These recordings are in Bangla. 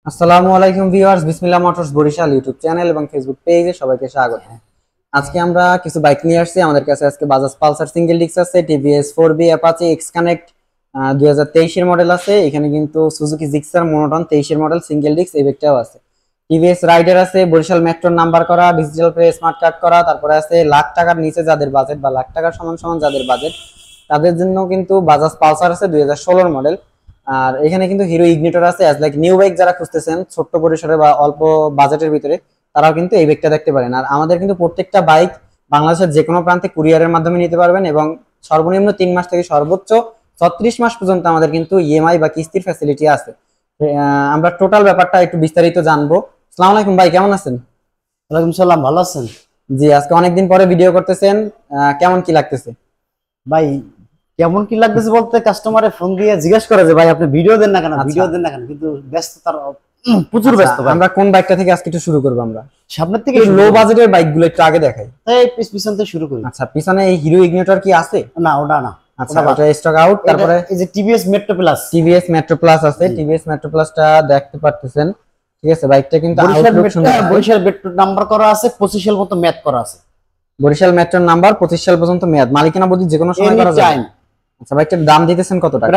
আসসালামু আলাইকুম ভিউয়ার্স, বিসমিল্লাহ মোটরস বরিশাল ইউটিউব চ্যানেল এবং ফেসবুক পেজে সবাইকে স্বাগত। আজকে আমরা কিছু বাইক নিয়ে আসছি। আমাদের কাছে আজকে বাজাজ পালসার সিঙ্গেল ডিস্ক আছে, TVS 4B Apache x connect 2023 এর মডেল আছে। এখানে কিন্তু সুজুকি জিক্সার মনোটন 23 এর মডেল সিঙ্গেল ডিস্ক এই বাইকটাও আছে। টিভিএস রাইডার আছে, বরিশাল মেট্রোর নাম্বার করা, ডিজিটাল প্লে স্মার্ট কার্ড করা। তারপরে আছে লাখ টাকার নিচে যাদের বাজেট বা লাখ টাকার সমান সমান যাদের বাজেট তাদের জন্য কিন্তু বাজাজ পালসার আছে 2016 মডেল। আর এখানে কিন্তু হিরো ইগনিটর আছে। অ্যাজ লাইক নিউ বাইক যারা খুঁজতেছেন ছোট্ট পরিসরে বা অল্প বাজেটের ভিতরে, তারাও কিন্তু এই বাইকটা দেখতে পারেন। আর আমাদের কিন্তু প্রত্যেকটা বাইক বাংলাদেশের যে কোনো প্রান্তে কুরিয়ারের মাধ্যমে নিতে পারবেন এবং সর্বনিম্ন 3 মাস থেকে সর্বোচ্চ 36 মাস পর্যন্ত আমাদের কিন্তু ইএমআই বা কিস্তির ফ্যাসিলিটি আছে। আমরা টোটাল ব্যাপারটা একটু বিস্তারিত জানবো। আসসালামু আলাইকুম ভাই, কেমন আছেন? ওয়ালাইকুম সালাম, ভালো আছেন? জি, আজকে অনেকদিন পরে ভিডিও করতেছেন, কেমন কি লাগতেছে? ভাই কেমন কি লাগতেছে বলতে কাস্টমারে ফোন দিয়ে জিজ্ঞেস করে যে ভাই আপনি ভিডিও দেন না কেন, ভিডিও দেন না কেন, কিন্তু ব্যস্ততার প্রচুর ব্যস্ত। আমরা কোন বাইকটা থেকে আজকে একটু শুরু করব? আমরা সামনের থেকে লো বাজেটের বাইকগুলো একটু আগে দেখাই। এই পিছন থেকে শুরু করি। আচ্ছা, পিছনে এই হিরো ইগনিটর কি আছে? না, ওটা না। আচ্ছা, ওটা স্টক আউট। তারপরে এই যে TVS metro plus, TVS metro plus আছে। টিভিএস মেট্রো প্লাসটা দেখতে পারতেছেন, ঠিক আছে? বাইকটা কিন্তু বরিশাল মেট্রো নাম্বার করা আছে, 25 সাল পর্যন্ত ম্যাথ করা আছে। বরিশাল মেট্রোর নাম্বার 25 সাল পর্যন্ত মেয়াদ, মালিকানা বদলি যে কোনো সময় করা যায়। আচ্ছা, বাইকটার দাম দিতেছেন কত টাকা?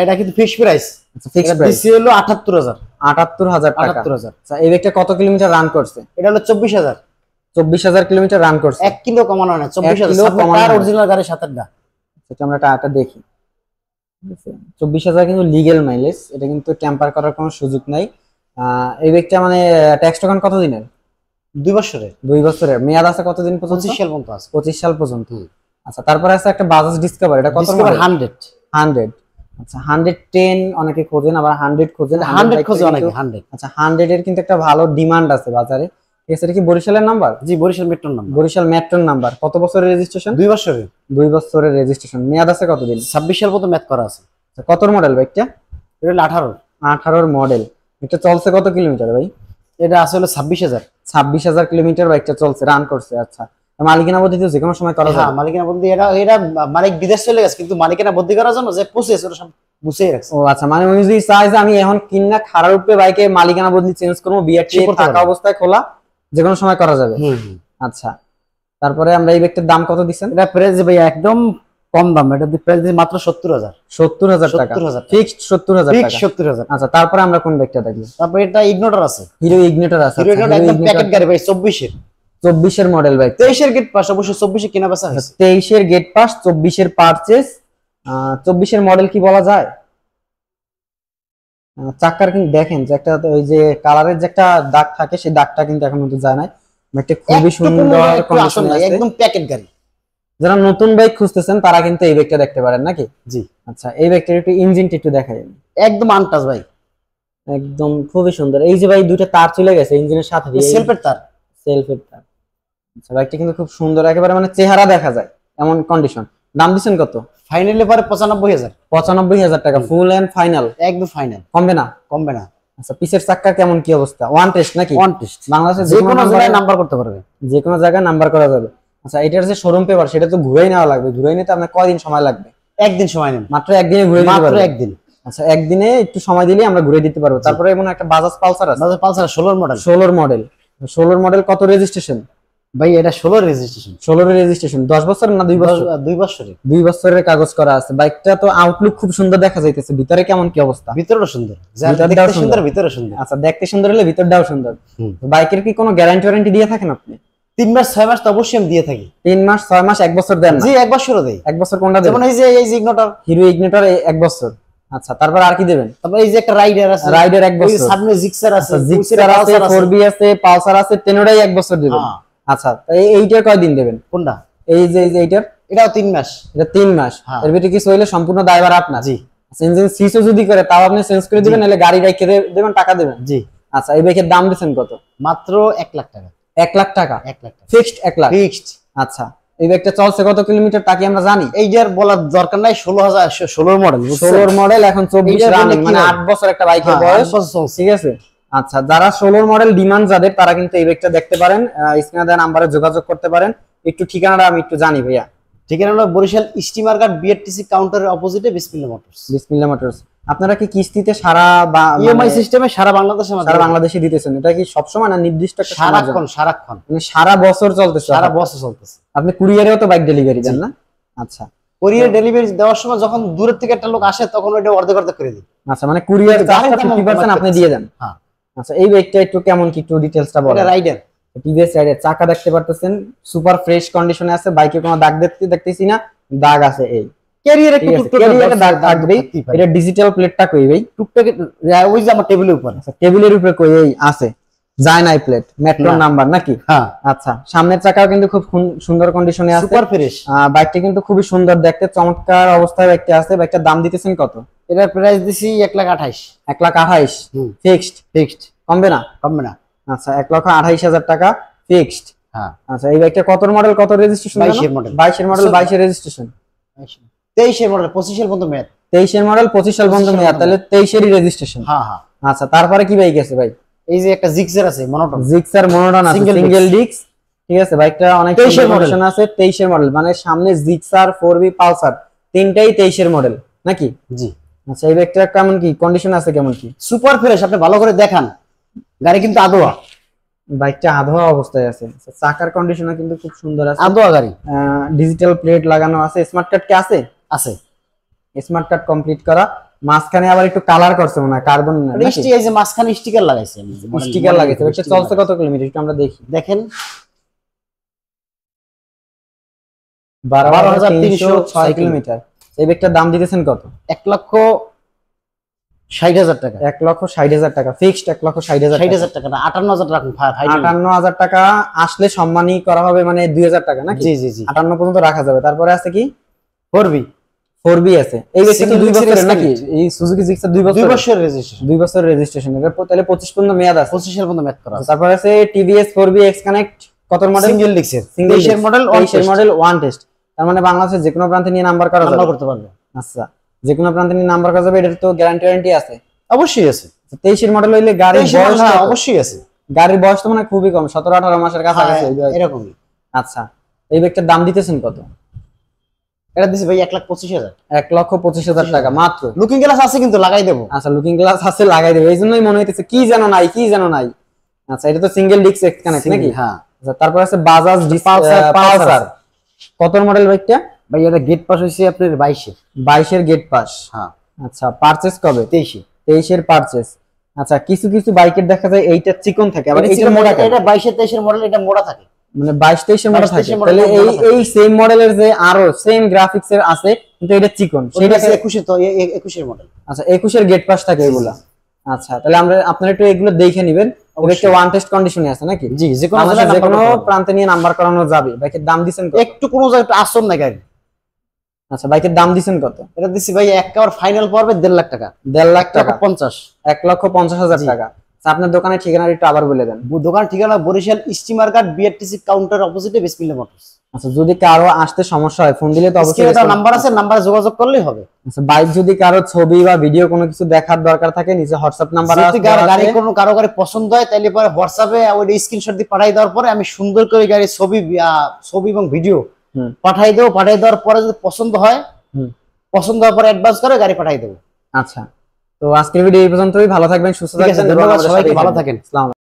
এটা কিন্তু ফিক্সড প্রাইস। আচ্ছা, ফিক্সড প্রাইস হলো 78000 টাকা। 78000। আচ্ছা, এই বাইকটা কত কিলোমিটার রান করছে? এটা হলো 24000 কিলোমিটার রান করছে। 1 কিলো কমানো না, 24000 তার অরিজিনাল গাড়ির সাথে না। সেটা আমরা টাকাটা দেখি। ঠিক আছে, 24000 কিন্তু লিগ্যাল মাইলেজ, এটা কিন্তু টেম্পার করার কোনো সুযোগ নাই। এই বাইকটা মানে ট্যাক্স টোকেন কত দিনের? 2 বছরের। 2 বছরের মেয়াদ আছে। কতদিন পর্যন্ত? 25 সাল পর্যন্ত আছে। 25 সাল পর্যন্ত। আচ্ছা, তারপরে আছে একটা বাজাজ ডিসকভার, এটা কত? 100। আচ্ছা, 110 অনেকে খোঁজেন, আবার 100 খোঁজেন। 100 খোঁজে অনেকে। 100। আচ্ছা, 100 এর কিন্তু একটা ভালো ডিমান্ড আছে বাজারে। ঠিক আছে, এটা কি বরিশালের নাম্বার? জি, বরিশাল মেট্রোর নাম্বার। বরিশাল মেট্রোর নাম্বার। কত বছরের রেজিস্ট্রেশন? 2 বছরের। 2 বছরের রেজিস্ট্রেশন। মেয়াদ আছে কতদিন? 26 সাল পর্যন্ত ম্যাথ করা আছে। আচ্ছা, কত মডেল বাইকটা? এটা 18 মডেল। এটা চলছে কত কিলোমিটার ভাই? এটা আসলে 26000। 26000 কিলোমিটার বাইকটা চলছে, রান করছে। আচ্ছা, মালিকানা বদলি তো যে কোনো সময় করা যায়? হ্যাঁ, মালিকানা বদলি। এটা মালিক বিদেশ চলে গেছে, কিন্তু মালিকানা বদলি করার জন্য যে প্রসেস ওটা সব মুছেই রাখছে। ও আচ্ছা, মানে উনি যদি চায় যে আমি এখন কিনা খারাপ রূপে বাইকে মালিকানা বদলি চেঞ্জ করবো, বিআরটি থাকা অবস্থায় খোলা, যে কোনো সময় করা যাবে। আচ্ছা, তারপরে আমরা এই বাইকটার দাম কত দিচ্ছেন? এটা প্রাইস ভাই একদম কম দাম। এটা প্রাইস মাত্র 70000। 70000 টাকা ফিক্সড। 70000 টাকা। 70000। আচ্ছা, তারপরে আমরা কোন বাইকটা দেখব? তারপর এটা ইগনিটর আছে, হিরো ইগনিটর আছে। হিরো ইগনিটর একদম প্যাকেট গাড়ি ভাই। 24 এর মডেল বাইক। 23 এর গেট পাস, অবশ্য 24 এ কেনা বেচা হয়েছে। 23 এর গেট পাস, 24 এর পারচেজ। 24 এর মডেল কি বলা যায়? চাকার কিন্তু দেখেন যে একটা ওই যে কালারের যে একটা দাগ থাকে, সেই দাগটা কিন্তু এখন পর্যন্ত যায় না। এটা খুবই সুন্দর কন্ডিশনে আছে, একদম প্যাকেট গাড়ি। যারা নতুন বাইক খুঁজতেছেন তারা কিন্তু এই বাইকটা দেখতে পারেন নাকি? জি। আচ্ছা, এই বাইকটার একটু ইঞ্জিনটা একটু দেখাই। একদম আনটাচ ভাই, একদম খুবই সুন্দর। এই যে ভাই দুইটা তার চলে গেছে ইঞ্জিনের সাথে, সেলফের তার। আচ্ছা, বাইকটা কিন্তু খুব সুন্দর, একেবারে মানে চেহারা দেখা যায় এমন কন্ডিশন। দাম দিচ্ছেন কত? ফাইনালি পরে 95000। 95000 টাকা ফুল এন্ড ফাইনাল? একদম ফাইনাল, কমবে না? কমবে না। আচ্ছা, পিছের চাকা কেমন কি অবস্থা? ওয়ান টেস্ট নাকি? ওয়ান টেস্ট, বাংলাদেশে যে কোনো জায়গায় নাম্বার করতে পারবে, যে কোনো জায়গায় নাম্বার করা যাবে। আচ্ছা, এটার যে শোরুম পেপার সেটা তো ঘুরেই নেওয়া লাগবে। ঘুরেই নিতে আপনার কয়দিন সময় লাগবে? একদিন সময় নেন। মাত্র একদিনে ঘুরে দিতে পারবেন? মাত্র একদিন। আচ্ছা, একদিনে একটু সময় দিলে আমরা ঘুরে দিতে পারবো। তারপরে এমন একটা বাজাজ পালসার আছে। Bajaj Pulsar 16 model. 16 মডেল কত রেজিস্ট্রেশন ভাই? এটা 16 রেজিস্ট্রেশন। 16 রেজিস্ট্রেশন। 10 বছর না 2 বছর? 2 বছরের। 2 বছরের কাগজ করা আছে। বাইকটা তো আউটলুক খুব সুন্দর দেখা যাইতেছে। ভিতরে কেমন কি অবস্থা? ভিতরটা সুন্দর, দেখতে সুন্দর, ভিতরে সুন্দর। আচ্ছা, দেখতে সুন্দর হলে ভিতরটাও সুন্দর। বাইকের কি কোনো গ্যারান্টি ওয়ারেন্টি দিয়ে থাকেন আপনি? 3 মাস 6 মাস তো অবশ্যই আমি দিয়ে থাকি। 3 মাস 6 মাস 1 বছর দেন না? জি, 1 বছরও দেই। 1 বছর কোনটা দেন? যেমন এই যে ইগনিটর, হিরো ইগনিটর 1 বছর। আচ্ছা, তারপর আর কি দেবেন? তারপর এই যে একটা রাইডার আছে, রাইডার 1 বছর। সামনে জিক্সার আছে, জিক্সার আছে, 4B আছে, পালসার আছে, তেনোটাই 1 বছর দিবেন। আচ্ছা, এইটার কয়দিন দেবেন? কোনটা? এই যে এইটার? এটাও 3 মাস। এটা 3 মাস। এর ভিতরে কিছু হইলে সম্পূর্ণ দায়ভার আপনার? জি। ইঞ্জিন সিসও যদি করে তাও আপনি চেঞ্জ করে দিবেন, নালে গাড়ি রাইখে দিবেন, টাকা দিবেন? জি। আচ্ছা, এই বাইকের দাম দিবেন কত? মাত্র 1 লাখ টাকা। 1 লাখ টাকা? 1 লাখ টাকা ফিক্সড। 1 লাখ ফিক্সড। আচ্ছা, এই বাইকটা চলছে কত কিলোমিটার তা কি আমরা জানি? এইটার বলার দরকার নাই। 16 মডেল। 16 মডেল, এখন 24 রানিং, মানে 8 বছর একটা বাইকের বয়স। ঠিক আছে। আচ্ছা, যারা 16 মডেল ডিমান্ড যাদের, তারা কিন্তু এই বাইকটা দেখতে পারেন। স্ক্রিনে দেওয়া নম্বরে যোগাযোগ করতে পারেন। একটু ঠিকানাটা আমি একটু জানি ভাইয়া। ঠিকানা হলো বরিশাল স্টিমার ঘাট বিআরটিসি কাউন্টারের অপোজিটে বিসমিল্লাহ মোটরস। বিসমিল্লাহ মোটরস। আপনারা কি কিস্তিতে সারা ইএমআই সিস্টেমে সারা বাংলাদেশে সারা বাংলাদেশে দিতেছেন? এটা কি সবসময় না নির্দিষ্ট একটা সময়? সারাক্ষণ মানে সারা বছর চলতেছে? সারা বছর চলতেছে। আপনি কুরিয়ারেও তো বাইক ডেলিভারি দেন না? আচ্ছা, কুরিয়ার ডেলিভারি দেওয়ার সময় যখন দূরের থেকে একটা লোক আসে তখন ওইটা অর্ধেক করে দিই। আচ্ছা, মানে কুরিয়ার চার্জটা 50% আপনি দিয়ে দেন? হ্যাঁ। আচ্ছা, এই বাইকটা একটু কেমন কি, একটু ডিটেইলসটা বলেন। এটা রাইডার, টিভিএস রাইডার। চাকা দেখতে পারতেছেন সুপার ফ্রেশ কন্ডিশনে আছে, বাইকে কোনো দাগ দেখতেছি না। দাগ আছে এই ক্যারিয়ার একটু ক্যারিয়ারে দাগ থাকবেই। এটা ডিজিটাল প্লেটটা কই ভাই? টুকটাক ওই যে আমার টেবিলের উপর। আচ্ছা, টেবিলের উপরে কই এই আছে? যায় নাই প্লেট, মেট্রো নাম্বার নাকি? হ্যাঁ। আচ্ছা, সামনের চাকাও কিন্তু খুব সুন্দর কন্ডিশনে আছে, সুপার ফ্রেশ। বাইকটা কিন্তু খুবই সুন্দর দেখতে, চমৎকার অবস্থায় বাইকটা আছে। বাইকটার দাম দিতেছেন কত? এটার প্রাইস দিছি 1,28,000। 1,28,000 ফিক্সড? কমবে না? কমবে না। আচ্ছা, 1,28,000 টাকা ফিক্সড। হ্যাঁ। আচ্ছা, এই বাইকটা কত মডেল, কত রেজিস্ট্রেশন? 22 এর মডেল। 22 এর মডেল, 22 এর রেজিস্ট্রেশন। 23 এর মডেল, 25 এর পর্যন্ত মেয়াদ। 23 এর মডেল, 25 সাল পর্যন্ত মেয়াদ, তাহলে 23 এরই রেজিস্ট্রেশন। হ্যাঁ হ্যাঁ। আচ্ছা, তারপরে কি বাইক আছে ভাই? এই যে একটা জিক্সার আছে, মনোটন। জিক্সার মনোটন আছে, সিঙ্গেল ডিস্ক। ঠিক আছে, বাইকটা অনেক 23 এর কন্ডিশন আছে। 23 এর মডেল, মানে সামনে জিক্সার, 4B, পালসার তিনটাই 23 এর মডেল নাকি? জি। আচ্ছা, এই বাইকটা কেমন কি কন্ডিশন আছে, কেমন কি? সুপার ফ্রেশ, আপনি ভালো করে দেখান। গাড়ি কিন্তু আদোয়া, বাইকটা আধোয়া অবস্থায় আছে। চাকার কন্ডিশনও কিন্তু খুব সুন্দর আছে, আদোয়া গাড়ি। ডিজিটাল প্লেট লাগানো আছে। স্মার্ট কার্ড কি আছে? আছে, স্মার্ট কার্ড কমপ্লিট করা। মাঝখানে আবার একটু কালার করছে মনে হয়, কার্বন না নাকি? এই যে মাঝখানে স্টিকার লাগাইছে, স্টিকার লাগাইছে। এটা চলছে কত কিলোমিটার একটু আমরা দেখি। দেখেন, 12,306 কিলোমিটার। এই বাইকটার দাম দিতেছেন কত? 1,60,000 টাকা। 1,60,000 টাকা ফিক্সড? 1,60,000 60,000 টাকা না, 58,000 রাখুন। 58,000 টাকা আসলে সম্মানী করা হবে, মানে 2,000 টাকা নাকি? জি জি জি, 58 পর্যন্ত রাখা যাবে। তারপরে আছে কি? 4B আছে। এই বাইকটা তো 2 বছরের নাকি? এই সুজুকি জিক্সার 2 বছর? 2 বছরের রেজিস্ট্রেশন। 2 বছরের রেজিস্ট্রেশন। এটা তাহলে 25 পর্যন্ত মেয়াদ আছে। 25 এর পর্যন্ত মেয়াদ করা আছে। তারপর আছে টিভিএস 4B এক্স কানেক্ট। কত মডেল? সিঙ্গেল ডিস্কের, সিঙ্গেল 23 এর মডেল, 23 এর মডেল, ওয়ান টেস্ট। তার মানে বাংলাদেশের যে কোনো প্রান্তে নিয়ে নাম্বার করা যাবে, করতে পারবে। আচ্ছা, যে কোনো প্রান্তে নিয়ে নাম্বার করা যাবে। এটার তো গ্যারান্টি আছে? অবশ্যই আছে। 23 এর মডেল হইলে গাড়ির বয়স? হ্যাঁ, অবশ্যই আছে। গাড়ির বয়স তো মানে খুবই কম, 17-18 মাসের কাছাকাছি এরকমই। আচ্ছা, এই বাইকটার দাম দিতেছেন কত? এটা দিছি ভাই 1,25,000। 1,25,000 টাকা মাত্র। লুকিং গ্লাস আছে কিন্তু লাগাই দেবো। আচ্ছা, লুকিং গ্লাস আছে, লাগাই দেবো। এই জন্যই মনে হইতেছে কি যেন নাই, কি যেন নাই। আচ্ছা, এটা তো সিঙ্গেল ডিস্ক এক্স কানেক্ট নাকি? হ্যাঁ। আচ্ছা, তারপর আছে বাজাজ পালসার। কত মডেল বাইকটা ভাই? এটা গেট পাস হইছে আপনার 22 এর গেট পাস। হ্যাঁ। আচ্ছা, পারচেজ কবে? 23 এর পারচেজ। আচ্ছা, কিছু কিছু বাইকের দেখা যায় এইটা চিকন থাকে, আবার এইটা মোটা থাকে। এটা 22 এর মডেল, এটা মোটা থাকে, মানে 22-23 এর মডেল থাকে। 22-23 তাহলে এই সেম মডেলের যে আরো সেম গ্রাফিক্স এর আছে, কিন্তু এটা চিকন, সেটা 21 তো 21 এর মডেল। আচ্ছা, 21 এর গেট পাস থাকে এগুলা। আচ্ছা, তাহলে আপনারা একটু এগুলো দেখে নেবেন। এটা ওয়ান টেস্ট কন্ডিশনে আছে নাকি? জি, যে কোনো প্রান্তে নিয়ে নাম্বার করানো যাবে। বাইকের দাম দিবেন কত? একটু কোনো জায়গা আসন না গাড়ি। আচ্ছা, বাইকের দাম দিবেন কত? এটা দিছি ভাই একেবারে ফাইনাল পড়বে 1.5 লাখ টাকা। 1.5 লাখ টাকা? 1,50,000 টাকা। আচ্ছা, আপনার দোকানের ঠিকানাটা একটু আবার বলে দেন। দোকান ঠিকানা বরিশাল স্টিমার ঘাট বিআরটিসি কাউন্টার অপোজিটে বিসমিল্লাহ মোটরস। আচ্ছা, যদি কারো আসতে সমস্যা হয় ফোন দিলে তো অবশ্যই নাম্বার আছে, নাম্বারে যোগাযোগ করলেই হবে। আচ্ছা, বাইক যদি কারো ছবি বা ভিডিও কোনো কিছু দেখার দরকার থাকে, নিচে হোয়াটসঅ্যাপ নাম্বার আছে। যদি গাড়ি কারো গাড়ি পছন্দ হয় তাহলে পরে হোয়াটসঅ্যাপে ওই স্ক্রিনশট দিয়ে পাঠিয়ে দেওয়ার পরে আমি সুন্দর করে গাড়ির ছবি এবং ভিডিও পাঠিয়ে দেবো। পাঠিয়ে দেওয়ার পরে যদি পছন্দ হয়, পছন্দ হওয়ার পরে অ্যাডভান্স করে গাড়ি পাঠিয়ে দেবো। আচ্ছা, তো আজকের ভিডিও এই পর্যন্তই। ভালো থাকবেন, সুস্থ থাকবেন। ধন্যবাদ সবাইকে, ভালো থাকেন। আসসালামু আলাইকুম।